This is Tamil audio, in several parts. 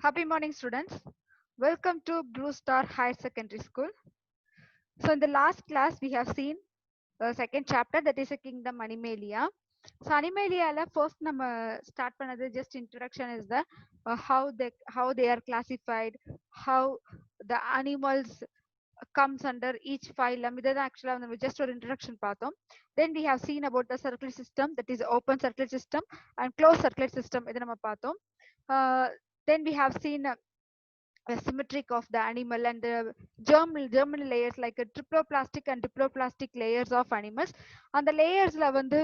Happy morning, students. Welcome to Blue Star Higher Secondary School. So, in the last class, we have seen the second chapter, that is a Kingdom Animalia. So, Animalia, first start panadhu just introduction is the how they are classified, how the animals comes under each phylum. This is actually just an introduction பார்த்தோம். Then we have seen about the circular system, that is open circular system and closed circular system. இது நம்ம பார்த்தோம். Then we have seen symmetric of the animal and the germinal layers like a triploplastic and diploplastic layers of animals. And the layers வந்து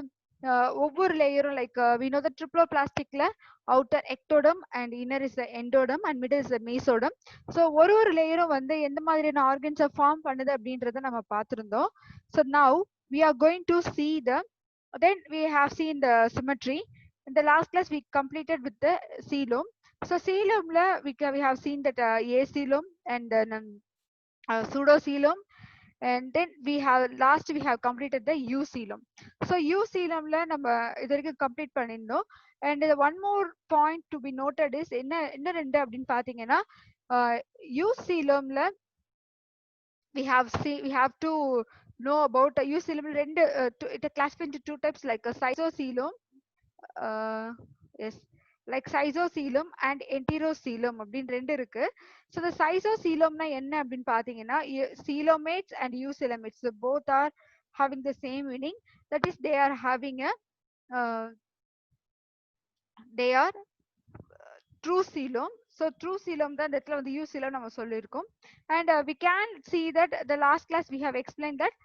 ஒவ்வொரு லேயரும் like we know the triploplasticல outer ectoderm and inner is the endoderm and middle is the mesoderm. So ஒரு லேயரும் வந்து எந்த மாதிரியான ஆர்கன்ஸை ஃபார்ம் பண்ணுது அப்படின்றத நம்ம பார்த்திருந்தோம். So now we are going to see then we have seen the symmetry. In the last class we completed with the coelom. So coelom we have seen that acoelom and pseudocoelom, and then we have completed the eucoelom. So eucoelom நம்ம இது வரைக்கும் கம்ப்ளீட் பண்ணிருந்தோம். And one more point to be noted is என்ன ரெண்டு அப்படின்னு பாத்தீங்கன்னா eucoelomல we have to know about eucoelom ரெண்டு it classified into two types like a cytocoelom yes like cytocoelom and enterocoelom அப்படின்னு ரெண்டு இருக்கு. So the cytocoelomனா என்ன அப்படின்னு பாத்தீங்கன்னா coelomates and eucoelomates, so both are having the same meaning, that is they are having a they are true coelom. So true coelom தான் இந்த இடத்துல வந்து eucoelom நம்ம சொல்லியிருக்கோம். And we can see that the last class we have explained that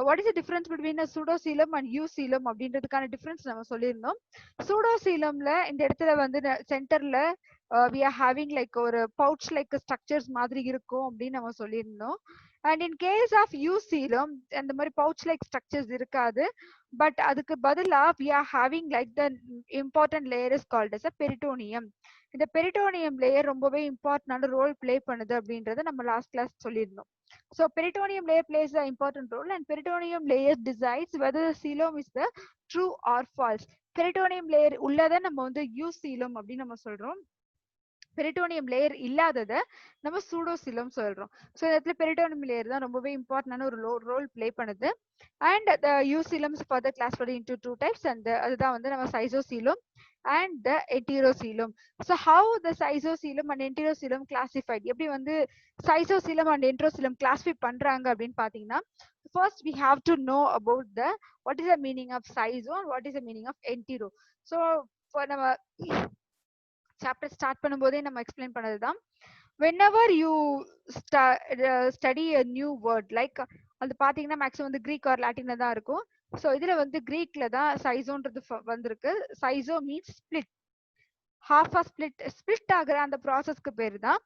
what is the difference between a pseudocoelom and eucoelom அப்படின்றதுக்கான டிஃபரன்ஸ் நம்ம சொல்லியிருந்தோம். pseudocoelomல இந்த இடத்துல வந்து சென்டர்ல we are having like ஒரு pouch like structures மாதிரி இருக்கும் அப்படின்னு நம்ம சொல்லியிருந்தோம். And in case of eucoelom அந்த மாதிரி pouch like structures இருக்காது, but அதுக்கு பதிலா we are having like the important layer is called as a peritoneum. இந்த பெரிட்டோனியம் லேயர் ரொம்பவே இம்பார்ட்டன்டான ரோல் பிளே பண்ணுது அப்படின்றத நம்ம லாஸ்ட் கிளாஸ் சொல்லியிருந்தோம். So peritoneum layer plays an important role, and peritoneum layer decides whether the coelom is the true or false. peritoneum layer உள்ளத நம்ம வந்து eucoelom அப்படின்னு நம்ம சொல்றோம். பெரிட்டோனியம் லேயர் இல்லாததை நம்ம சூடோசிலம் சொல்றோம். ஸோ இடத்துல பெரிட்டோனியம் லேயர் தான் ரொம்பவே இம்பார்ட்டன்டான ஒரு ரோல் பிளே பண்ணுது. And the eucoeloms further classified into two types, and அதுதான் வந்து நம்ம சைசோசீலம் and the enterocoelom. So how the cytocoelom and enterocoelom classified, எப்படி வந்து cytocoelom and enterocoelom classify பண்றாங்க அப்படின்னு பாத்தீங்கன்னா, first we have to know about the what is the meaning of cyso and what is the meaning of entero. So for நம்ம சாப்டர் ஸ்டார்ட் பண்ணும்போதே நம்ம explain பண்ணதுதான், whenever you study a new word like அது பாத்தீங்கன்னா மேக்ஸிமம் வந்து கிரீக் ஆர் லாட்டின்ல தான் இருக்கும். ஸோ இதுல வந்து கிரீக்ல தான் சைசோன்றது வந்திருக்கு. சைசோ மீன்ஸ் ஸ்பிளிட், ஹாஃபா ஸ்பிளிட் ஆகுற அந்த ப்ராசஸ்க்கு பேரு தான்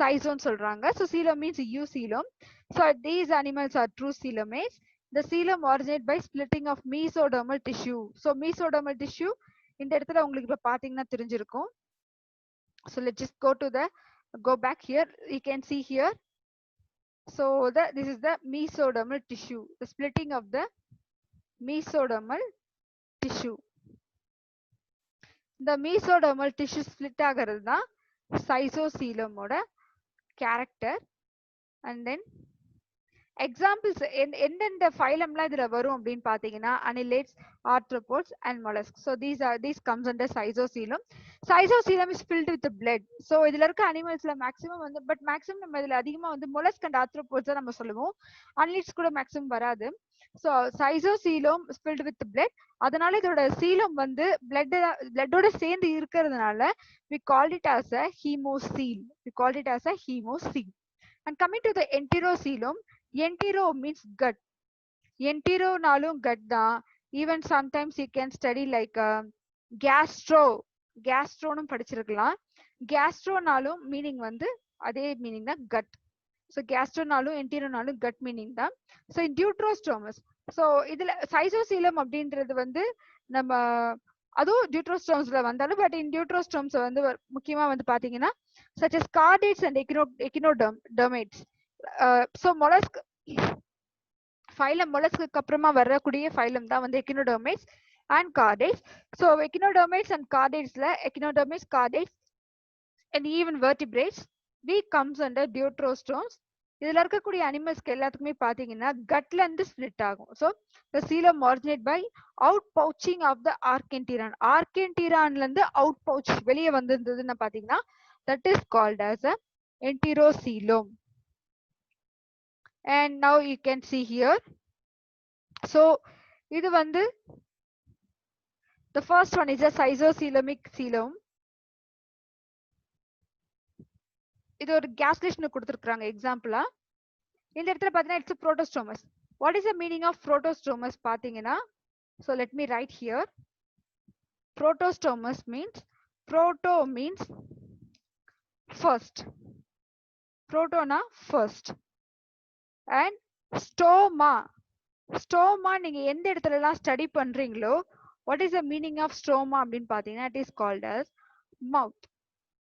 சைசோன்னு சொல்றாங்க. So coelom means eucoelom. So these animals are true coelomates. The coelom originate by splitting of mesodermal tissue. So mesodermal tissue இந்த இடத்துல உங்களுக்கு இப்ப பாத்தீங்கன்னா தெரிஞ்சிருக்கும். So let's just go back here. You can see here. So this is the mesodermal tissue, the splitting of the mesodermal tissue. The mesodermal tissue split ஆகிறது தான் cytocoelom ஓட character. And then எக்ஸாம்பிள்ஸ் எந்தெந்த ஃபைலம்லாம் இதுல வரும் அப்படின்னு பாத்தீங்கன்னா annelids, arthropods and mollusks. So these comes under cytocoelom. Cytocoelom is filled with blood. So இதுல இருக்க அனிமல்ஸ்ல மேக்ஸிமம் வந்து பட் மேக்ஸிமம் நம்ம இதுல அதிகமா வந்து mollusk and arthropods தான் நம்ம சொல்லுவோம். annelids கூட மேக்ஸிமம் வராது. So cytocoelom is filled with blood. அதனால இதோட சீலம் வந்து bloodோட சேர்ந்து இருக்கிறதுனால we called it as a hemocoel. And coming to the enterocoelom, entero means gut. Entero nalum gut da. Even sometimes you can study like gastro num படிச்சிருக்கலாம். Gastro nalum meaning வந்து அதே meaning தான் gut. So gastro nalum entero nalum gut meaning தான். So in deuterostomes, so இதுல cytocoelom அப்படின்றது வந்து நம்ம அதுவும் டியூட்ரோஸ்டோம்ஸ்ல வந்தாலும், பட் இன் டியூட்ரோஸ்டோம்ஸ் வந்து முக்கியமா வந்து பாத்தீங்கன்னா such as chordates and echinodermates. So mollusk phylum mollusக்கு அப்புறமா வரக்கூடிய phylum தான் வந்து echinodermates and chordates. So echinodermates and chordatesல echinodermates, chordates and even vertebrates we comes under deuterostomes. இதுல இருக்கக்கூடிய அனிமல்ஸ்க்கு எல்லாத்துக்குமே பாத்தீங்கன்னா கட்ல இருந்து ஸ்பிளிட் ஆகும். So the coelom originate by out pouching of the archenteron. archenteronல இருந்து அவுட் பவுச் வெளியே வந்திருந்ததுன்னு பாத்தீங்கன்னா that is called as a enterocoelom. And now you can see here. So இது வந்து the first one is a schizocoelomic coelom. இது ஒரு கேஸ்லேஷன் கொடுத்துருக்காங்க எக்ஸாம்பிளா. இந்த இடத்துல பாத்தீங்கன்னா it's protostomes. What is the meaning of protostomes பாத்தீங்கன்னா, so let me write here. Protostomus means, proto means first, protona first, and stoma, stoma நீங்க எந்த இடத்துல எல்லாம் ஸ்டடி பண்றீங்களோ what is the meaning of stoma அப்படின்னு பாத்தீங்கன்னா it is called as mouth.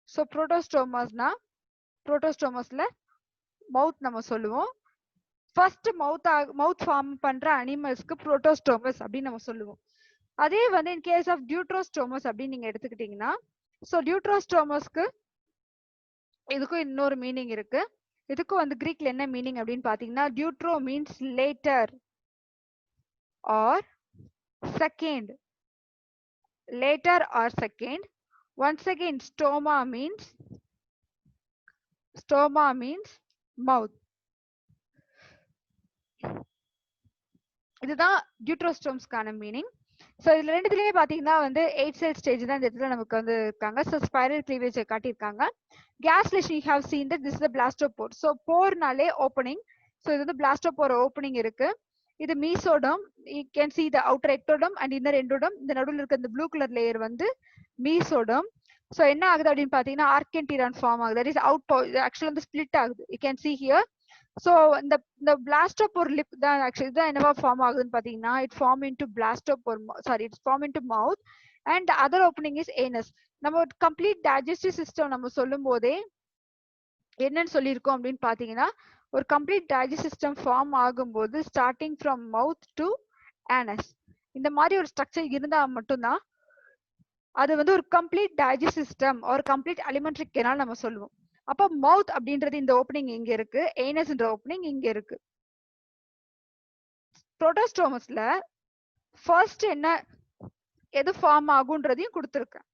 so protostomusனா புரோட்டோஸ்டோமஸ்ல மவுத் நம்ம சொல்லுவோம். ஃபர்ஸ்ட் மவுத் ஃபார்ம் பண்ற அனிமல்ஸ்க்கு புரோட்டோஸ்டோமஸ் அப்படின்னு நம்ம சொல்லுவோம். அதே வந்து இன் கேஸ் ஆஃப் டியூட்ரோஸ்டோமஸ் அப்படின்னு நீங்க எடுத்துக்கிட்டீங்கன்னா, ஸோ டியூட்ரோஸ்டோமஸ்க்கு இதுக்கும் இன்னொரு மீனிங் இருக்கு. இதுக்கும் வந்து கிரீக்ல என்ன மீனிங் அப்படின்னு பாத்தீங்கன்னா, deutero means later or second, later or second. Once again stoma means mouth. இதுதான் டியூட்ரோஸ்டோம்ஸ்க்கான மீனிங். ஸோ இதுல ரெண்டுத்துலயுமே பாத்தீங்கன்னா வந்து 8 செல் ஸ்டேஜ் தான் இந்த இடத்துல நமக்கு வந்து இருக்காங்க. ஸோ ஸ்பைரல் கிளீவேஜ் காட்டியிருக்காங்க. Gastrulation you have seen that this is the blastopore. So போர்னாலே ஓப்பனிங். ஸோ இது வந்து பிளாஸ்டோபோர் ஓப்பனிங் இருக்கு. இது mesoderm, you can see the outer ectoderm and inner endoderm. இந்த நடுவில் இருக்க இந்த ப்ளூ கலர் லேயர் வந்து மீசோடம். ஸோ என்ன ஆகுது அப்படின்னு பாத்தீங்கன்னா ஆர்கென்டிரான் ஃபார்ம் ஆகுது. தட் இஸ் அவுட் ஆக்சுவலா வந்து ஸ்பிளிட் ஆகுது. You can see here. So இந்த blastopore lip தான் actually தான் என்னவா ஃபார்ம் ஆகுதுன்னு பாத்தீங்கன்னா it form into blastopore, sorry, it's form into mouth, and the other opening is anus. நம்ம complete digestive system நம்ம சொல்லும் போதே என்னன்னு சொல்லியிருக்கோம் அப்படின்னு பாத்தீங்கன்னா, ஒரு கம்ப்ளீட் டைஜஸ்ட் சிஸ்டம் ஃபார்ம் ஆகும்போது starting from mouth to anus இந்த மாதிரி ஒரு ஸ்ட்ரக்சர் இருந்தா மட்டும்தான் அது வந்து ஒரு கம்ப்ளீட் டைஜஸ்ட் சிஸ்டம் ஒரு கம்ப்ளீட் அலிமெண்டரி கெனால் நம்ம சொல்லுவோம். அப்ப மவுத் அப்படின்றது இந்த ஓப்பனிங் இங்க இருக்கு, ஏனஸ்ன்ற ஓப்பனிங் இங்க இருக்கு. புரோட்டோஸ்டோமஸ்ல ஃபர்ஸ்ட் என்ன எது ஃபார்ம் ஆகும்ன்றதையும் கொடுத்துருக்கேன்.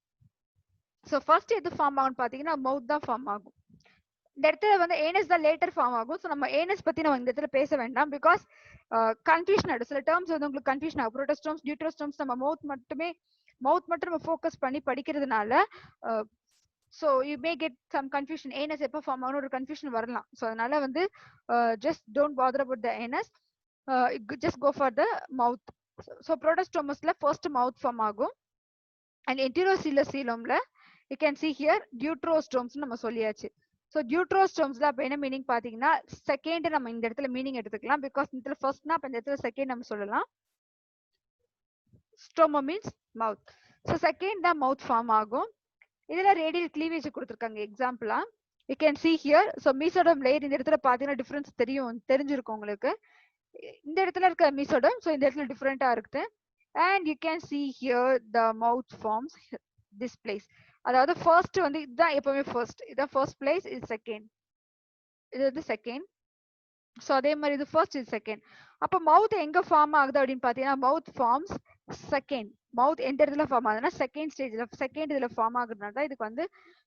ஸோ ஃபர்ஸ்ட் எது ஃபார்ம் ஆகும்னு பாத்தீங்கன்னா மவுத் தான் ஃபார்ம் ஆகும். இந்த இடத்துல வந்து ஏனஸ் தான் லேட்டர் ஃபார்ம் ஆகும். ஸோ நம்ம ஏனஸ் பத்தி நம்ம இந்த இடத்துல பேச வேண்டாம், பிகாஸ் கன்ஃபியூஷன் ஆயிடும். சில டேர்ம்ஸ் வந்து உங்களுக்கு கன்ஃபியூஷன் ஆகும். புரோட்டோஸ்டோம்ஸ், டியூட்ரோஸ்டோம்ஸ் நம்ம மவுத் மட்டும் நம்ம ஃபோக்கஸ் பண்ணி படிக்கிறதுனால so you may get some confusion. anus எப்ப ஃபார்ம் ஆகும் ஒரு கன்ஃபியூஷன் வரலாம். ஸோ அதனால வந்து just don't bother about the anus, just go for the mouth. so protostomusல first mouth form ஆகும், and enterocoelomல you can see here deuterostomes நம்ம சொல்லியாச்சு. so deuterostomesல அப்ப என்ன மீனிங் பாத்தீங்கன்னா செகண்ட் நம்ம இந்த இடத்துல மீனிங் எடுத்துக்கலாம், பிகாஸ் இந்த இடத்துல ஃபர்ஸ்ட்னா அப்ப இந்த இடத்துல செகண்ட் நம்ம சொல்லலாம். Stoma means mouth. So second தான் மவுத் ஃபார்ம் ஆகும். இதுல ரேடியல் கிளீவேஜ் கொடுத்திருக்காங்க எக்ஸாம்பிளா. You can see here. so mesoderm layer இந்த இடத்துல பாத்தீங்கன்னா டிஃபரன்ஸ் தெரிஞ்சிருக்கும் உங்களுக்கு. இந்த இடத்துல இருக்க மீசோடம், so இந்த இடத்துல டிஃபரெண்டா இருக்கு. and you can see here the mouth forms this place. அதாவது ஃபர்ஸ்ட் வந்து இதுதான் எப்பவுமே ஃபர்ஸ்ட், இதான் ஃபர்ஸ்ட் பிளேஸ், இது செகண்ட், இது வந்து செகண்ட். ஸோ அதே மாதிரி இது ஃபர்ஸ்ட், இது செகண்ட். அப்ப மவுத் எங்க ஃபார்ம் ஆகுது அப்படின்னு பாத்தீங்கன்னா மவுத் ஃபார்ம்ஸ் செகண்ட். மவுத் எந்த இடத்துல ஃபார்ம் ஆகுதுன்னா செகண்ட் ஸ்டேஜ்ல, செகண்ட் இதுல ஃபார்ம் ஆகுறதுனால தான் இதுக்கு வந்து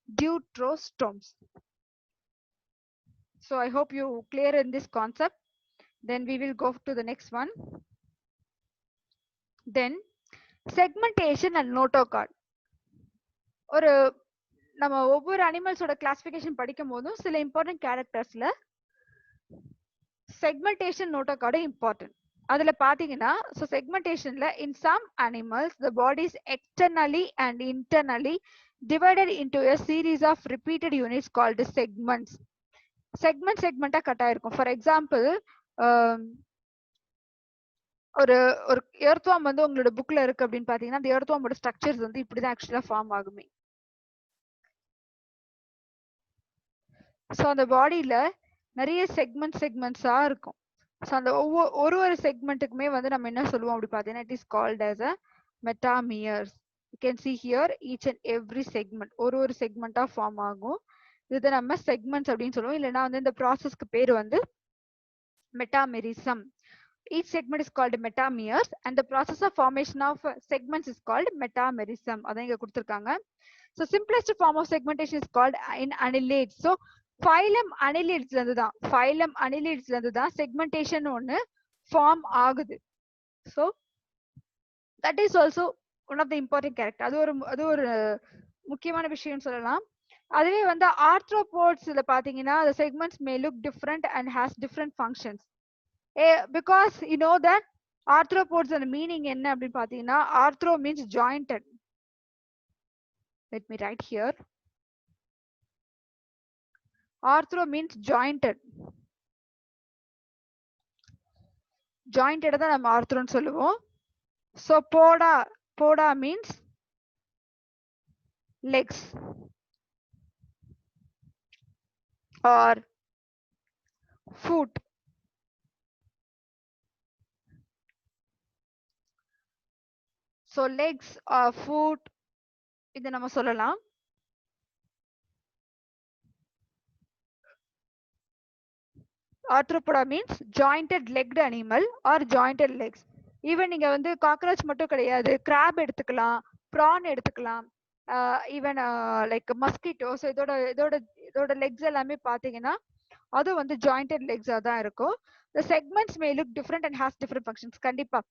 டியூட்ரோஸ்டோம்ஸ். so I hope you clear in this concept. then we will go to the next one. then segmentation and notochord. ஒரு நம்ம ஒவ்வொரு அனிமல்ஸோட கிளாசிபிகேஷன் படிக்கும் போதும் சில இம்பார்ட்டன்ட் கேரக்டர்ஸ்ல செக்மெண்டேஷன் நோட்டோகார்டு இம்பார்ட்டன்ட். அதுல பாத்தீங்கன்னா so segmentationல in some animals the body is externally and internally divided into a series of repeated units called segments. segment cut ஆயிருக்கும். ஃபார் எக்ஸாம்பிள் ஒரு எர்த்வார்ம் வந்து உங்களோட புக்ல இருக்கு அப்படின்னு பாத்தீங்கன்னா அந்த எர்த்வார்மோட ஸ்ட்ரக்சர்ஸ் வந்து இப்படிதான் ஆக்சுவலா ஃபார்ம் ஆகுமே. ஸோ அந்த பாடியில நிறைய செக்மெண்ட்ஸா இருக்கும். ஸோ அந்த ஒரு செக்மெண்ட்டுக்குமே வந்து நம்ம என்ன சொல்லுவோம் அப்படி பார்த்தீங்கன்னா it is called as a metameres. you can see here each and every segment ஒரு செக்மெண்டா ஃபார்ம் ஆகும். இது நம்ம செக்மெண்ட்ஸ் அப்படின்னு சொல்லுவோம். இல்லைன்னா வந்து இந்த ப்ராசஸ்க்கு பேர் வந்து metamerism. Each segment is called metameres and the process of formation of segments is called metamerism. அதான் இங்க கொடுத்திருக்காங்க. So simplest form of segmentation is called in annelids. So phylum annelids ல இருந்து தான் segmentation ஒன்னு ஃபார்ம் ஆகுது. So that is also one of the important character. அது ஒரு முக்கியமான விஷயம் சொல்லலாம். அதுவே வந்து arthropods பாத்தீங்கன்னா the segments may look different and has different functions. Because you know that arthropods and meaning என்ன அப்படின்னு பாத்தீங்கன்னா arthro means jointed. Let me write here. Arthro means jointed. Jointed தான் நம்ம ஆர்த்ரோன்னு சொல்லுவோம். So poda means legs or foot. So legs or foot இது நம்ம சொல்லலாம். Arthropoda means jointed legged animal or jointed legs. Even நீங்க வந்து காக்ரோச் மட்டும் கிடையாது, கிராப் எடுத்துக்கலாம், ப்ரான் எடுத்துக்கலாம், ஈவன் லைக் மஸ்கிட்டோ. ஸோ இதோட லெக்ஸ் எல்லாமே பாத்தீங்கன்னா அது வந்து ஜாயிண்டட் லெக்ஸா தான் இருக்கும். The segments may look different and has different functions. கண்டிப்பா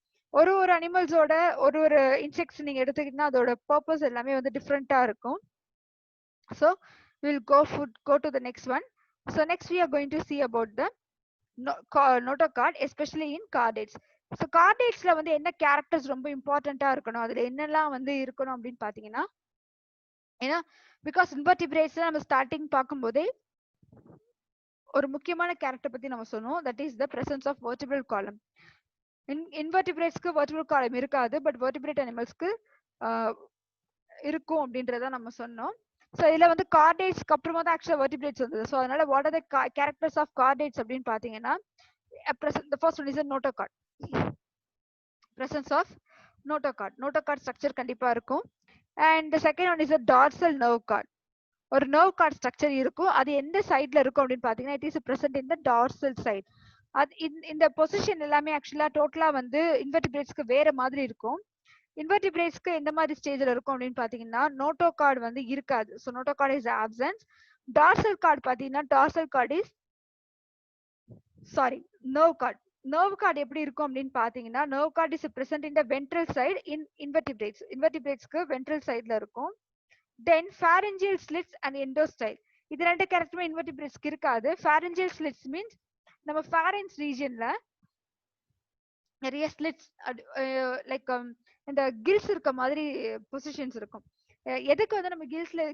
ஒரு அனிமல்ஸோட ஒரு இன்செக்ட்ஸ் நீங்க எடுத்துக்கிட்டீங்கன்னா அதோட பர்பஸ் எல்லாமே வந்து டிஃப்ரெண்டா இருக்கும். So we'll go to the next one. So next we are going to see about the notochord, especially in chordates. So chordatesல வந்து என்ன கேரக்டர்ஸ் ரொம்ப இம்பார்ட்டண்டா இருக்கணும், அதுல என்னெல்லாம் வந்து இருக்கணும் அப்படின்னு பாத்தீங்கன்னா, ஏன்னா பிகாஸ் இன்வெர்டிபிரேட்ஸ்ல நம்ம ஸ்டார்டிங் பார்க்கும்போதே ஒரு முக்கியமான கேரக்டர் பத்தி நம்ம சொன்னோம், that is the presence of vertebral column. இன்வெர்டிபிரேட்ஸ்க்கு வெர்டிபிரல் காலம் இருக்காது, பட் வெர்டிபிரேட் அனிமல்ஸ்க்கு இருக்கும் அப்படின்றத நம்ம சொன்னோம். ஸோ இதுல வந்து கார்டேட்ஸ்க்கு அப்புறமா தான் ஆக்சுவலா வெர்டிபிரேட்ஸ் வந்தது. ஸோ அதனால what are the characters of chordates அப்படின்னு பாத்தீங்கன்னா, the first one is a notochord. Presence of notochord structure கண்டிப்பா இருக்கும். And the second one is a dorsal nerve cord. ஒரு nerve cord structure இருக்கும், அது எந்த சைட்ல இருக்கும் அப்படின்னு பாத்தீங்கன்னா it is present in the dorsal side. அது இந்த பொசிஷன் எல்லாமே ஆக்சுவலா டோட்டலா வந்து இன்வெர்டிபிரேட்ஸ்க்கு வேற மாதிரி இருக்கும். இன்வெர்டிபிரேட்ஸ்க்கு எந்த மாதிரி ஸ்டேஜ்ல இருக்கும் அப்படின்னு பாத்தீங்கன்னா நோட்டோகார்டு வந்து இருக்காது. So notochord is absence. Dorsal cord பாத்தீங்கன்னா nerve cord எப்படி இருக்கும் அப்படின்னு பாத்தீங்கன்னா nerve cord is present in the ventral side in invertebrates ventral sideல இருக்கும். Then pharyngeal slits and endostyle, இது ரெண்டு கேரக்டருமே invertebrates இருக்காது. pharyngeal slits means நம்ம pharynx regionல நிறைய ஸ்லிட்ஸ் லைக் இந்த கில்ஸ் இருக்க மாதிரி பொசிஷன்ஸ் இருக்கும். எதுக்கு வந்து நம்ம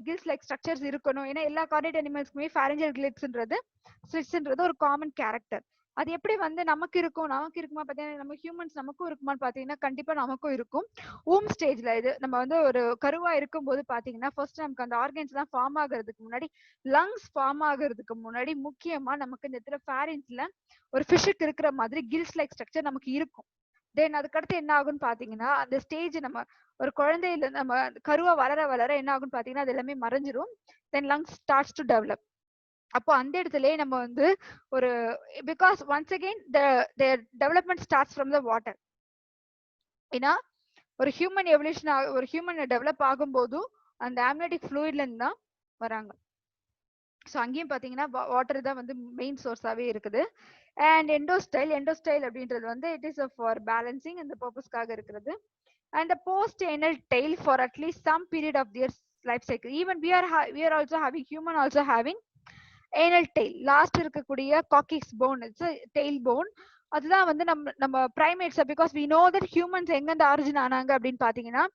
கில்ஸ் லைக் ஸ்ட்ரக்சர்ஸ் இருக்கணும், ஏன்னா எல்லா கார்டேட் அனிமல்ஸ்க்குமே pharyngeal ஸ்லிட்ஸ்ன்றது ஒரு காமன் கேரக்டர். அது எப்படி வந்து நமக்கு இருக்குமா பார்த்தீங்கன்னா, நம்ம ஹியூமன்ஸ் நமக்கும் இருக்குமான்னு பார்த்தீங்கன்னா கண்டிப்பா நமக்கும் இருக்கும். ஊம் ஸ்டேஜ்ல இது நம்ம வந்து ஒரு கருவா இருக்கும்போது பார்த்தீங்கன்னா ஃபர்ஸ்ட் நமக்கு அந்த ஆர்கன்ஸ் எல்லாம் ஃபார்ம் ஆகிறதுக்கு முன்னாடி, லங்ஸ் ஃபார்ம் ஆகிறதுக்கு முன்னாடி முக்கியமா நமக்கு இந்த இடத்துல ஃபேரிங்ஸ்ல ஒரு ஃபிஷ்ஷுக்கு இருக்கிற மாதிரி கில்ஸ் லைக் ஸ்ட்ரக்சர் நமக்கு இருக்கும். தென் அதுக்கடுத்து என்ன ஆகும்னு பாத்தீங்கன்னா அந்த ஸ்டேஜ் நம்ம ஒரு குழந்தையில நம்ம கருவா வளர என்ன ஆகும்னு பாத்தீங்கன்னா அது எல்லாமே மறைஞ்சிரும். தென் லங்ஸ் ஸ்டார்ட்ஸ் டு டெவலப். அப்போ அந்த இடத்துலயே நம்ம வந்து ஒரு because once again the development starts from the water. ஏன்னா ஒரு ஹியூமன் எவல்யூஷன் ஒரு ஹியூமன் டெவலப் ஆகும்போதும் அந்த ஆம்னியோட்டிக் ஃப்ளூயிட்ல இருந்து தான் வராங்க. ஸோ அங்கேயும் பார்த்தீங்கன்னா வாட்டர் தான் வந்து மெயின் சோர்ஸாகவே இருக்குது. அண்ட் எண்டோஸ்டைல் அப்படின்றது வந்து இட் இஸ் ஃபார் பேலன்சிங் அந்த பர்பஸ்க்காக இருக்கிறது. And the post anal tail for at least some period of their life cycle. Even we are also having human also having anal tail. Last இருக்கக்கூடிய coccyx bone, it's tail bone. அதுதான் வந்து நம்ம primates, because we know that humans எங்க இருந்து ஆரிஜின் ஆனாங்க அப்படின்னு பாத்தீங்கன்னா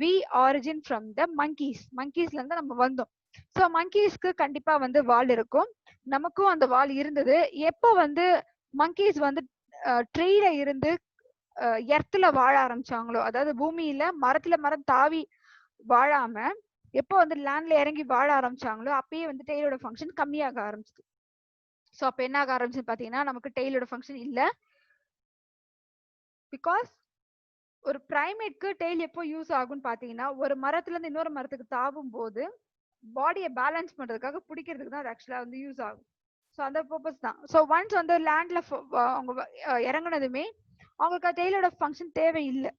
we origin from the monkeysல இருந்து நம்ம வந்தோம். ஸோ மங்கீஸ்க்கு கண்டிப்பா வந்து வால் இருக்கும், நமக்கும் அந்த வால் இருந்தது. எப்போ வந்து மங்கீஸ் வந்து ட்ரீல இருந்து எர்த்துல வாழ ஆரம்பிச்சாங்களோ, அதாவது பூமியில மரம் தாவி வாழாம எப்போ வந்து லேண்ட்ல இறங்கி வாழ ஆரம்பிச்சாங்களோ அப்பயே வந்து டெய்லோட ஃபங்க்ஷன் கம்மியாக ஆரம்பிச்சது. ஸோ அப்ப என்ன ஆக ஆரம்பிச்சுன்னு பாத்தீங்கன்னா நமக்கு டெய்லோட ஃபங்க்ஷன் இல்ல, பிகாஸ் ஒரு பிரைமேட்க்கு டெய்ல் எப்போ யூஸ் ஆகும்னு பாத்தீங்கன்னா, ஒரு மரத்துல இருந்து இன்னொரு மரத்துக்கு தாவும் போது பாடியை பேலன்ஸ் பண்றதுக்காக பிடிக்கிறதுக்கு தான் அது ஆக்சுவலா வந்து யூஸ் ஆகும். ஸோ அந்த பர்பஸ் தான். ஸோ ஒன்ஸ் வந்து லேண்ட்ல அவங்க இறங்குனதுமே அவங்களுக்கு டெய்லோட ஃபங்க்ஷன் தேவையில்லை.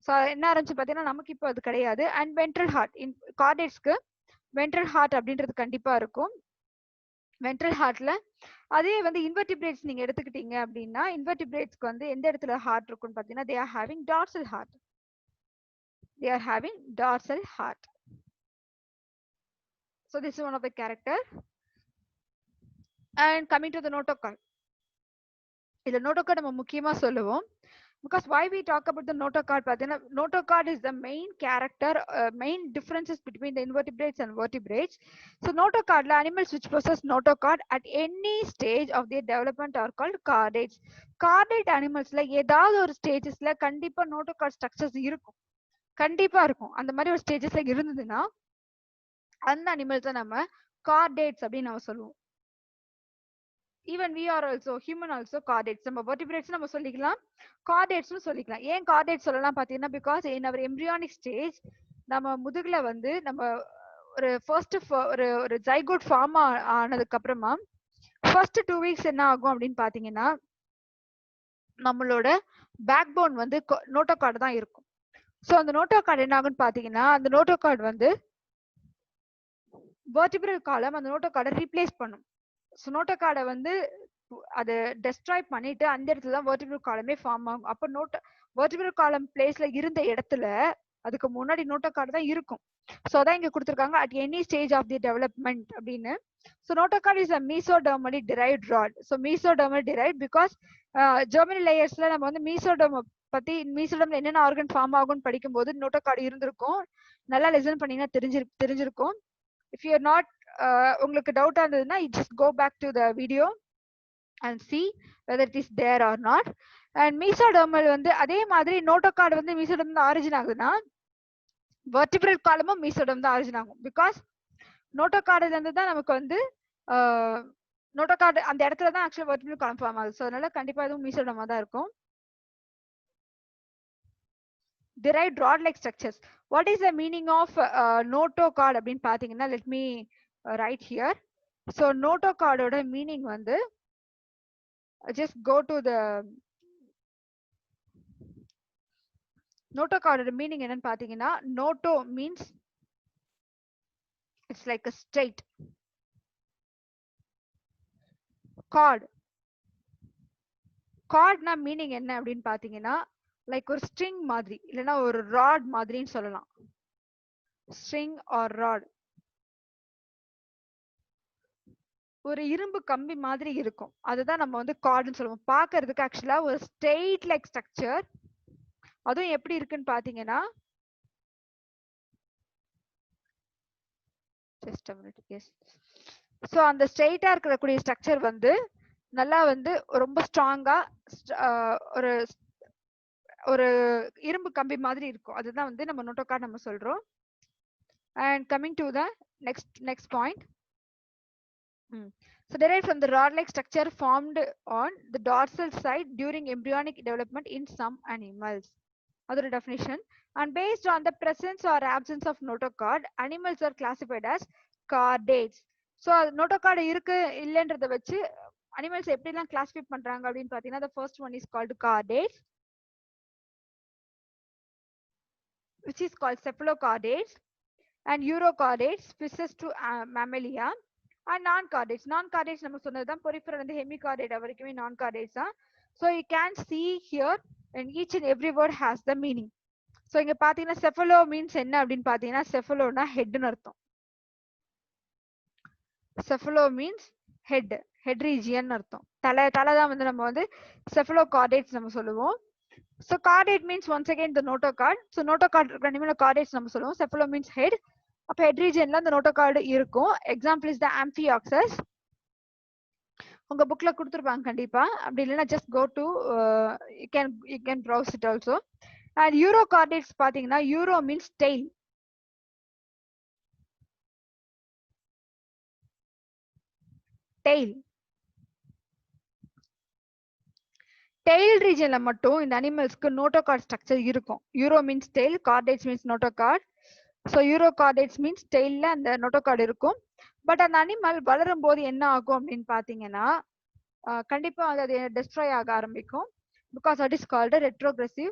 ஸோ என்ன ஆரம்பிச்சு பார்த்தீங்கன்னா நமக்கு இப்போ அது கிடையாது. அண்ட் வென்ட்ரல் ஹார்ட் கார்டேட்ஸ்க்கு வென்ட்ரல் ஹார்ட் அப்படின்றது கண்டிப்பா இருக்கும். வென்ட்ரல் ஹார்ட்ல அதே வந்து இன்வெர்டிபிரேட்ஸ் நீங்க எடுத்துக்கிட்டீங்க அப்படின்னா இன்வெர்டிபிரேட்ஸ்க்கு வந்து எந்த இடத்துல ஹார்ட் இருக்குன்னு பார்த்தீங்கன்னா they are having dorsal heart. They are having dorsal heart. So this is one of the character. And coming to the notochord. இந்த notochord நம்ம முக்கியமா சொல்லுவோம். Because why we talk about the notochord பார்த்தீங்கன்னா notochord is the main character, main differences between the invertebrates and vertebrates. So notochordல animals which possess notochord at any stage of their development are called chordates. Chordate animalsல ஏதாவது ஒரு ஸ்டேஜஸ்ல கண்டிப்பா notochord structures இருக்கும். கண்டிப்பா இருக்கும். அந்த மாதிரி ஒரு ஸ்டேஜஸ்ல இருந்ததுன்னா அந்த அனிமல்ஸை நம்ம கார்டேட்ஸ் அப்படின்னு நம்ம சொல்லுவோம். Even we are also human also chordates. நம்ம வெர்டிபிரேட்ஸ் நம்ம சொல்லிக்கலாம், கார்டேட்ஸ்னு சொல்லிக்கலாம். ஏன் கார்டேட் சொல்லலாம் பார்த்தீங்கன்னா because in our embryonic stage நம்ம முதுகுல வந்து நம்ம ஒரு ஃபர்ஸ்ட் ஒரு ஜைகோட் ஃபார்ம் ஆனதுக்கு அப்புறமா ஃபர்ஸ்ட் 2 வீக்ஸ் என்ன ஆகும் அப்படின்னு பாத்தீங்கன்னா நம்மளோட பேக் போன் வந்து நோட்டோகார்டு தான் இருக்கும். ஸோ அந்த நோட்டோகார்டு என்ன ஆகும்னு பாத்தீங்கன்னா அந்த நோட்டோகார்டு வந்து வெர்டிபிரல் காலம் அந்த நோட்டோகார்டை ரீப்ளேஸ் பண்ணும். ஸோ நோட்டோகார்டை வந்து அதை டெஸ்ட்ராய் பண்ணிட்டு அந்த இடத்துல தான் வெர்டிபிரல் காலமே ஃபார்ம் ஆகும். அப்போ வெர்டிபிரல் காலம் பிளேஸ்ல இருந்த இடத்துல அதுக்கு முன்னாடி நோட்டோகார்டு தான் இருக்கும். ஸோ அதான் இங்க கொடுத்துருக்காங்க at any stage of the development அப்படின்னு. So notochord is a mesodermally derived rod. So mesodermally derived because germinal லேயர்ஸ்ல நம்ம வந்து மீசோடெர்ம் பத்தி மீசோடெர்ம்ல என்னென்ன ஆர்கன் ஃபார்ம் ஆகும்னு படிக்கும்போது நோட்டோகார்டு இருந்திருக்கும். நல்லா லிசன் பண்ணீங்கன்னா தெரிஞ்சிருக்கும். இஃப் யூ ஆர் நாட் உங்களுக்கு டவுட்டா இருந்ததுன்னா just go back to the video and see whether it is there or not. And mesodermal வந்து அதே மாதிரி நோட்டோகார்டு வந்து மீசோடெர்ம் தான் ஆரிஜின் ஆகுதுன்னா வெர்டிபிரல் காலமும் மீசோடெர்ம் தான் ஆரிஜின் ஆகும். பிகாஸ் நோட்டோகார்டுல இருந்து தான் நமக்கு வந்து நோட்டோகார்டு அந்த இடத்துல தான் ஆக்சுவலா வெர்டிபிரல் காலம் ஃபார்ம் ஆகுது. ஸோ அதனால கண்டிப்பா இதுவும் மீசோடெர்மா தான் இருக்கும். derived rod like structures. What is the meaning of notochord அப்படின்னு பாத்தீங்கன்னா let me write here. So notochord ஓட மீனிங் வந்து just go to the notochord meaning என்னன்னு பாத்தீங்கன்னா noto means it's like a straight chordனா மீனிங் என்ன அப்படின்னு பாத்தீங்கன்னா லைக் ஒரு ஸ்ட்ரிங் மாதிரி இல்லைன்னா ஒரு ராட் மாதிரின்னு சொல்லலாம். ஸ்ட்ரிங் ஆர் ராட் ஒரு இரும்பு கம்பி மாதிரி இருக்கும். அதுதான் நம்ம வந்து கார்டுன்னு சொல்லுவோம். பாக்குறதுக்கு ஆக்சுவலா ஒரு ஸ்ட்ரெயிட் லைக் ஸ்ட்ரக்சர். அதுவும் எப்படி இருக்குன்னு பாத்தீங்கன்னா just a minute. Yes. So அந்த ஸ்ட்ரெயிட்டா இருக்கக்கூடிய ஸ்ட்ரக்சர் வந்து நல்லா வந்து ரொம்ப ஸ்ட்ராங்கா ஒரு ஒரு இரும்பு கம்பி மாதிரி இருக்கும். அதுதான் வந்து நம்ம நோட்டோகார்ட் நம்ம சொல்றோம். And coming to the next point. So derived from the rod-like structure formed on the dorsal side during embryonic development in some animals. Other definition. And based on the presence or absence of notochord, animals are classified as chordates. So notochord இருக்கு இல்லன்றத வச்சு animals எப்படிலாம் classify பண்றாங்க அப்படின்னு பாத்தீங்கன்னா the first one is called chordates, which is called cephalochordates, and urochordates, fishes to mammalia, and non-chordates. Non-chordates நம்ம சொன்னதுதான் peripheral and hemichordate வரைக்குமே non-chordates தான். So you can see here and each and every word has the meaning. So இங்க பாத்தீங்கன்னா cephalo means என்ன அப்படின்னு பாத்தீங்கன்னா cephaloனா headன்னு அர்த்தம். Cephalo means head region அர்த்தம். தலை தான் வந்து நம்ம வந்து cephalochordates நம்ம சொல்லுவோம். So chordate means once again the notochord. So notochord animal chordates நம்ம சொல்லுவோம். Cephalo means head. அப்ப head regionல அந்த notochord இருக்கும். Example is the Amphioxus. உங்க புக்ல கொடுத்துருப்பாங்க கண்டிப்பா. அப்படி இல்லைன்னா just go to you can browse it also. And urochordates பாத்தீங்கன்னா euro means tail. tail regionல மட்டும் இந்த அனிமல்ஸ்க்கு நோட்டோகார்ட் ஸ்ட்ரக்சர் இருக்கும். Uro means tail, chordates means notochord. So uro chordates means டெய்ல அந்த நோட்டோகார்டு இருக்கும். பட் அந்த அனிமல் வளரும் போது என்ன ஆகும் அப்படின்னு பாத்தீங்கன்னா கண்டிப்பா அது டெஸ்ட்ராய் ஆக ஆரம்பிக்கும். பிகாஸ் தட் இஸ் கால்டு ரெட்ரோகிரசிவ்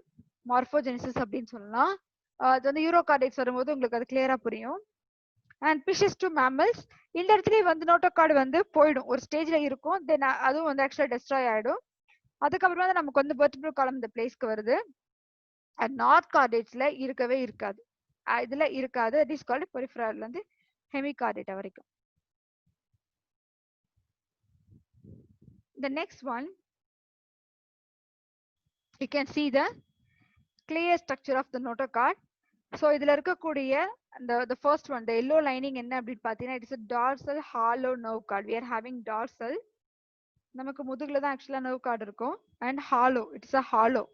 மார்போஜெனிசிஸ் அப்படின்னு சொல்லலாம். அது வந்து யூரோ கார்டேட்ஸ் வரும்போது உங்களுக்கு அது கிளியரா புரியும். அண்ட் பிஷஸ் டு மேமல்ஸ் இந்த இடத்துலயே வந்து நோட்டோகார்டு வந்து போயிடும், ஒரு ஸ்டேஜ்ல இருக்கும். தென் அதுவும் வந்து ஆக்சுவலா டெஸ்ட்ராய் ஆயிடும். அதுக்கப்புறமா தான் நமக்கு வந்து வெர்டிபிரல் காலம் இந்த பிளேஸ்க்கு வருது. அண்ட் நார்த் கார்டேட்ஸ்ல இருக்கவே இருக்காது, இதுல இருக்காது. இட் இஸ் கால்டு பெரிஃபரல்ல இருந்து ஹெமிகார்டேட் வரைக்கும். The next one, you can see the clear structure of the notochord. So இதுல இருக்கக்கூடிய the first one, the yellow lining என்ன அப்படின்னு பாத்தீங்கன்னா, it is a dorsal hollow nerve cord. We are having dorsal, நமக்கு முதுகுல தான் ஆக்சுவலா nerve cord இருக்கும். And hollow, it is a hollow.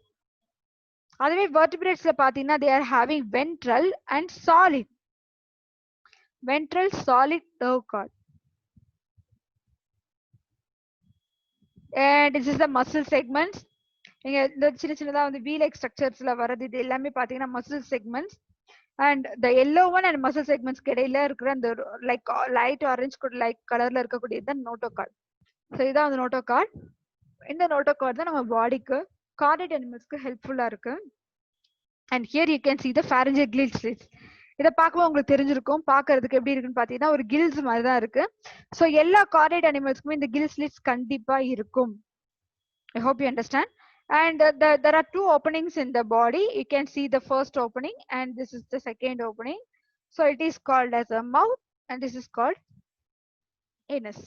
அதுவே vertebrates பாத்தீங்கன்னா they are having ventral and solid, ventral solid nerve cord. And this is the muscle segments. நீங்க இந்த சின்ன சின்னதா வந்து V like structuresல வரது இது எல்லாமே பாத்தீங்கன்னா muscle segments. And the yellow one and muscle segments இடையில இருக்கிற அந்த like light orange like கலர்ல இருக்கக்கூடியது தான் நோட்டோகார்ட். ஸோ இதான் அந்த நோட்டோகார்ட். இந்த நோட்டோகார்ட் தான் நம்ம பாடிக்கு கார்டேட் அனிமல்ஸ்க்கு ஹெல்ப்ஃபுல்லா இருக்கு. And here you can see the pharyngeal gill slits. இதை பார்க்கும்போது உங்களுக்கு தெரிஞ்சிருக்கும், பார்க்கிறதுக்கு எப்படி இருக்குன்னு பாத்தீங்கன்னா ஒரு கில்ஸ் மாதிரி தான் இருக்கு. ஸோ எல்லா கார்டேட் அனிமல்ஸ்க்குமே இந்த கில் ஸ்லிட்ஸ் கண்டிப்பா இருக்கும். I hope you understand. And there are two openings in the body. You can see the first opening and this is the second opening. So it is called as a mouth and this is called anus.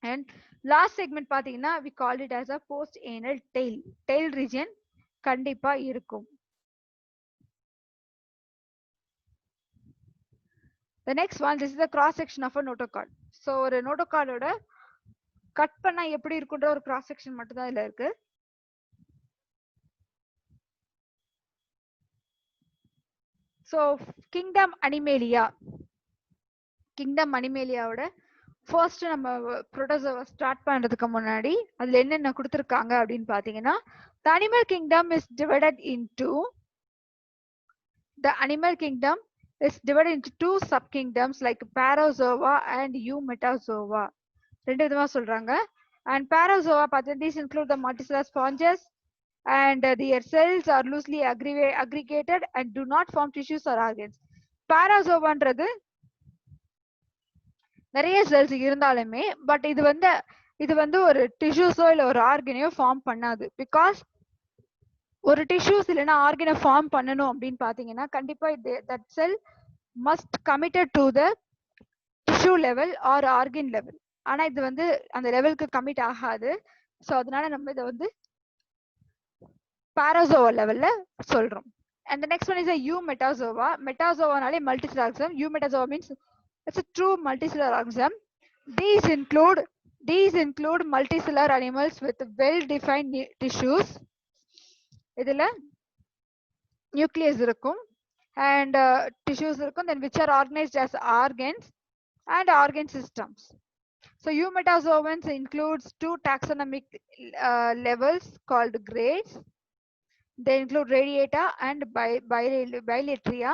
And last segment பாத்தீங்கன்னா we called it as a post anal tail. Tail region கண்டிப்பா இருக்கும். The next one, this is the cross section of a notochord. So ஒரு நோட்டோகார்டோட கட் பண்ணா எப்படி இருக்குன்ற ஒரு கிராஸ் செக்ஷன் மட்டும் தான் இதுல இருக்கு. ஸோ கிங்டம் அனிமேலியா, கிங்டம் அனிமேலியாவோட ஃபர்ஸ்ட் நம்ம புரோட்டோசோவா ஸ்டார்ட் பண்றதுக்கு முன்னாடி அதுல என்னென்ன கொடுத்துருக்காங்க அப்படின்னு பாத்தீங்கன்னா, the animal kingdom is divided into two subkingdoms like Parazoa and Eumetazoa. ரெண்டு விதமா சொல்றாங்க. And Parazoa பார்த்தீங்கன்னா these include the multicellular sponges and their cells are loosely aggregated and do not form tissues or organs. Parazoaன்றது நிறைய செல்ஸ் இருந்தாலுமே பட் இது வந்து ஒரு டிஷ்யூஸோ இல்ல ஒரு ஆர்கனையோ ஃபார்ம் பண்ணாது. பிகாஸ் ஒரு டிஷ்யூஸ் இல்லைன்னா ஆர்கனை ஃபார்ம் பண்ணணும் அப்படின்னு பாத்தீங்கன்னா கண்டிப்பா that sell must committed to the tissue level or organ level. ஆனா இது வந்து அந்த லெவலுக்கு கமிட் ஆகாது. ஸோ அதனால நம்ம இதை வந்து பாராசோவா லெவல்ல சொல்றோம். And the next one is a Eumetazoa. Metazoa multicellular organism. Eumetazoa means it's a true multicellular organism. These include multicellular animals with well-defined tissues. இதுல nucleus இருக்கும் and tissues இருக்கும், then which are organized as organs and organ systems. So Eumetazoans includes two taxonomic levels called grades. They include radiata and bilateria.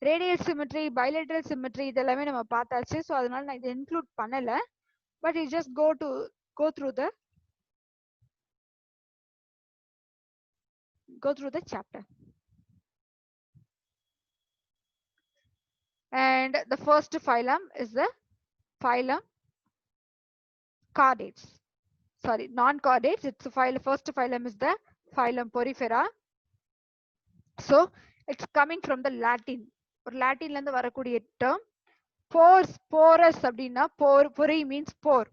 Radial symmetry, bilateral symmetry இதெல்லாமே நம்ம பார்த்தாச்சு. ஸோ அதனால நான் இதை இன்க்ளூட் பண்ணல. But you just go through the chapter. And the first phylum is the phylum chordates. Sorry, non-chordates. It's the first phylum is the phylum Porifera. So it's coming from the Latin. ஒரு லாட்டின்ல இருந்து வரக்கூடிய term. porous அப்படின்னா pori means pore,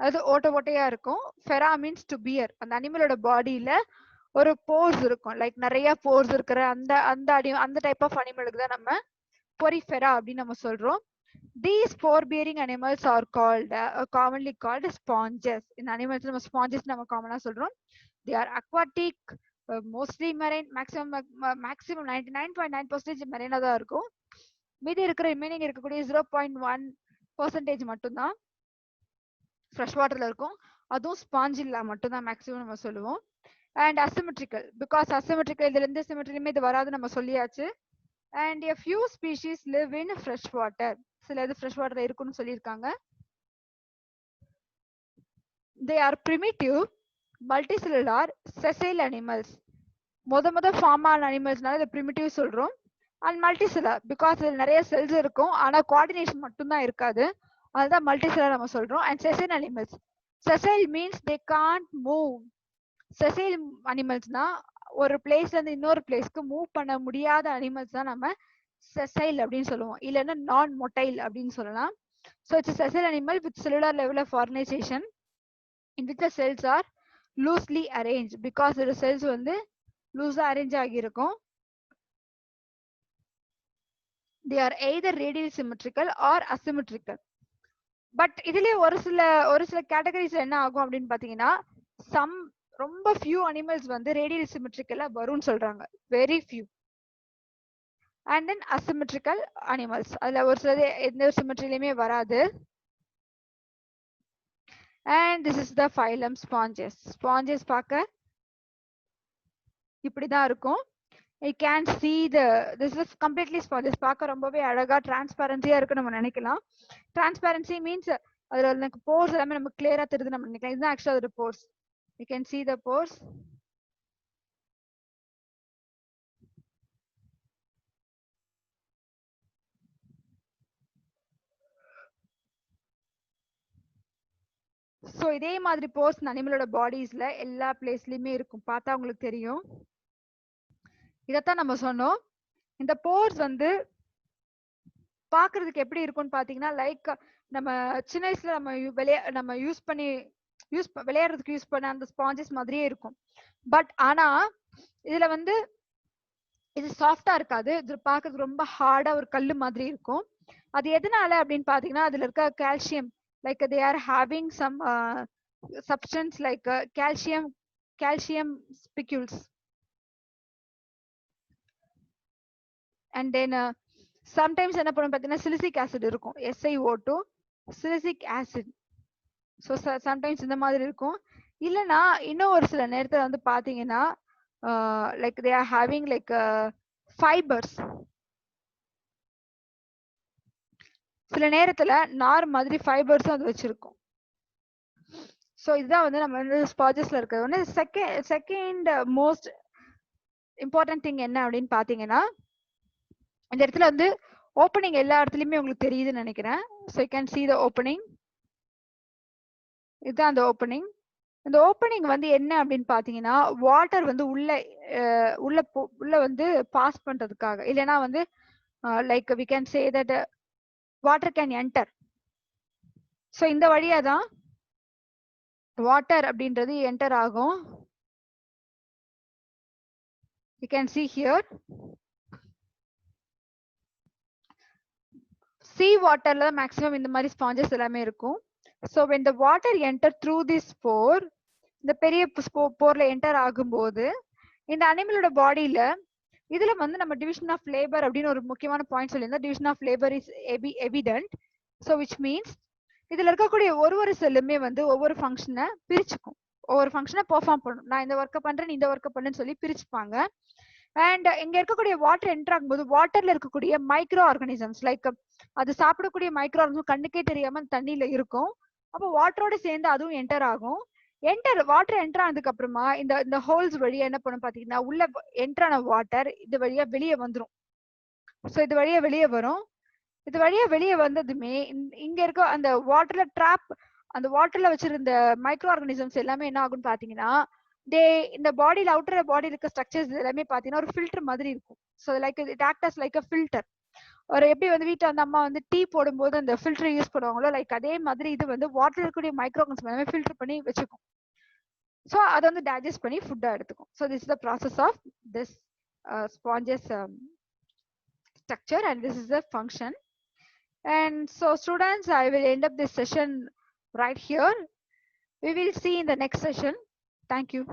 அது ஓட்டையா இருக்கும். ஃபெரா மீன்ஸ் டு பியர். அந்த அனிமலோட பாடியில ஒரு போர்ஸ் இருக்கும், லைக் நிறைய போர்ஸ் இருக்கிற அந்த டைப் ஆஃப் அனிமலுக்கு தான் நம்ம பொரிஃபெரா அப்படின்னு நம்ம சொல்றோம். These pore-bearing animals are commonly called sponges. இந்த அனிமல்ஸ் நம்ம ஸ்பாஞ்சஸ் நம்ம காமனா சொல்றோம். They are aquatic, mostly marine, maximum 99.9% marine தான் இருக்கும். மீதி இருக்கிற ரிமைனிங் இருக்கக்கூடிய 0.1% மட்டும்தான் ஃப்ரெஷ் வாட்டர்ல இருக்கும். அதுவும் ஸ்பாஞ்சில்லா மட்டும் தான் மேக்ஸிமம் நம்ம சொல்லுவோம். அண்ட் அசிமெட்ரிக்கல், பிகாஸ் அசிமெட்ரிக்கல் இதுல இருந்து சிமெட்ரிலுமே இது வராது நம்ம சொல்லியாச்சு. And a few species live in fresh water, சில இது ஃப்ரெஷ் வாட்டர்ல இருக்குன்னு சொல்லியிருக்காங்க. they are primitive multicellular sessile animals. மொத ஃபார்ம் ஆன அனிமல்ஸ்னால இதை பிரிமிட்டிவ் சொல்றோம். அண்ட் மல்டிசெல்லர், பிகாஸ் இதுல நிறைய செல்ஸ் இருக்கும் ஆனா கோஆர்டினேஷன் மட்டும் தான் இருக்காது, அதுதான் மல்டிசெல்லர் நம்ம சொல்றோம். And sessile animals, sessile means they can't move. Sessile அனிமல்ஸ்னா ஒரு பிளேஸ்ல இருந்து இன்னொரு பிளேஸ்க்கு மூவ் பண்ண முடியாத அனிமல்ஸ் தான் நம்ம செசைல் அப்படின்னு சொல்லுவோம், இல்லைன்னா நான் மொட்டைல் அப்படின்னு சொல்லலாம். So it's sessile animal with cellular level of organisation in which the cells are loosely arranged, because the cells வந்து லூஸா அரேஞ்ச் ஆகியிருக்கும். they are either radial symmetrical or asymmetrical. But இதுலயே ஒரு சில கேட்டகரிஸ் என்ன ஆகும் அப்படின்னு பாத்தீங்கன்னா, சம் ரொம்ப ஃபியூ அனிமல்ஸ் வந்து ரேடியல் சிமெட்ரிக்கலா வரும்னு சொல்றாங்க, very few. And then asymmetrical animals, அதுல ஒரு சிலது எந்த ஒரு சிமெட்ரிலையுமே வராது. and this is the phylum sponges. sponges பார்க்க இப்படிதான் இருக்கும். you can see this is completely sponges, பார்க்க ரொம்பவே அழகா டிரான்ஸ்பரன்சியா இருக்கு நம்ம நினைக்கலாம். transparency means அதுல எனக்கு போர்ஸ் எல்லாமே நம்ம கிளியரா தெரியுது நம்ம நினைக்கலாம், இதுதான் ஆக்சுவலா அதோட force. you can see the pores. So இதே மாதிரி போர்ஸ் அனிமலோட பாடிஸ்ல எல்லா பிளேஸ்லயுமே இருக்கும், பார்த்தா உங்களுக்கு தெரியும். இதத்தான் நம்ம சொன்னோம். இந்த போர்ஸ் வந்து பாக்குறதுக்கு எப்படி இருக்கும்னு பாத்தீங்கன்னா, லைக் நம்ம சின்ன வயசுல நம்ம யூஸ் பண்ணி விளையாடுறதுக்கு யூஸ் பண்ண அந்த ஸ்பாஞ்சஸ் மாதிரியே இருக்கும். பட் ஆனா இதுல வந்து இது சாஃப்டா இருக்காது, இது பாக்குறதுக்கு ரொம்ப ஹார்டா ஒரு கல்லு மாதிரி இருக்கும். அது எதனால அப்படின்னு பாத்தீங்கன்னா, அதுல இருக்க calcium, like they are having some substance like calcium spicules. and then sometimes என்ன பண்ணும் பாத்தீங்கன்னா சிலிசிக் ஆசிட் இருக்கும், SiO2 silicic acid. So sometimes இந்த மாதிரி இருக்கும். இல்லைன்னா இன்னும் ஒரு சில நேரத்துல வந்து பாத்தீங்கன்னா like they are having like fibres. சில நேரத்துல நார் மாதிரி ஃபைபர்ஸும் அது வச்சிருக்கும். ஸோ இதுதான் வந்து நம்ம வந்து ஸ்பாஞ்சஸ்ல இருக்கிறது. ஒன்று செகண்ட் மோஸ்ட் இம்பார்ட்டன்ட் திங் என்ன அப்படின்னு பாத்தீங்கன்னா, இந்த இடத்துல வந்து ஓப்பனிங் எல்லா இடத்துலயுமே உங்களுக்கு தெரியுதுன்னு நினைக்கிறேன். So you can see the opening. இதுதான் அந்த ஓப்பனிங். இந்த ஓப்பனிங் வந்து என்ன அப்படின்னு பாத்தீங்கன்னா, வாட்டர் வந்து உள்ள வந்து பாஸ் பண்றதுக்காக, இல்லைன்னா வந்து like we can say that water can enter. So இந்த வழியா தான் வாட்டர் அப்படின்றது என்டர் ஆகும். you can see here. sea waterல மேக்ஸிமம் இந்த மாதிரி ஸ்பாஞ்சஸ் எல்லாமே இருக்கும். so when the water enter through this pore, இந்த பெரிய போர்ல என்டர் ஆகும்போது இந்த அனிமலோட பாடியில இதுல வந்து நம்ம டிவிஷன் ஆஃப் லேபர் அப்படின்னு ஒரு முக்கியமான பாயிண்ட் சொல்லியிருந்தோம். Division of labour is evident. So which means இதுல இருக்கக்கூடிய ஒரு செல்லுமே வந்து ஒவ்வொரு ஃபங்க்ஷனை பிரிச்சுக்கும், ஒவ்வொரு ஃபங்க்ஷனை பெர்ஃபார்ம் பண்ணும். நான் இந்த ஒர்க்கை பண்றேன், இந்த ஒர்க்கை பண்ணுன்னு சொல்லி பிரிச்சுப்பாங்க. அண்ட் இங்க இருக்கக்கூடிய வாட்டர் என்டர் ஆகும்போது வாட்டர்ல இருக்கக்கூடிய மைக்ரோ ஆர்கானிசம்ஸ், லைக் அது சாப்பிடக்கூடிய மைக்ரோ ஆர்கானிசம் கண்ணுக்கே தெரியாம தண்ணியில இருக்கும். அப்போ வாட்டரோட சேர்ந்து அதுவும் என்டர் ஆகும். வாட்டர் என்டர் ஆனதுக்கு அப்புறமா இந்த ஹோல்ஸ் வழியா என்ன பண்ணும் பாத்தீங்கன்னா, உள்ள என்டர் ஆன வாட்டர் இது வழியா வெளியே வந்துரும். ஸோ இது வழியா வெளியே வரும். இது வழியா வெளியே வந்ததுமே இங்க இருக்க அந்த வாட்டர்ல அந்த வாட்டர்ல வச்சிருந்த மைக்ரோ ஆர்கானிசம்ஸ் எல்லாமே என்ன ஆகும்னு பாத்தீங்கன்னா, இந்த பாடியில அவுட்டர் பாடி இருக்க ஸ்ட்ரக்சர்ஸ் எல்லாமே பாத்தீங்கன்னா ஒரு ஃபில்டர் மாதிரி இருக்கும். So like it act as like a filter. ஒரு எப்படி வந்து வீட்டுல வந்து அம்மா வந்து டீ போடும்போது அந்த ஃபில்டர் யூஸ் பண்ணுவாங்களோ, லைக் அதே மாதிரி இது வந்து வாட்டர் இருக்கக்கூடிய மைக்ரோ ஆர்கானிசம் எல்லாமே ஃபில்டர் பண்ணி வச்சுக்கும். ஸோ அதை வந்து டைஜஸ்ட் பண்ணி ஃபுட்டா எடுத்துக்கும். So this is the process of this sponges structure, and this is the function. And so students, I will end up this session right here. We will see in the next session. Thank you.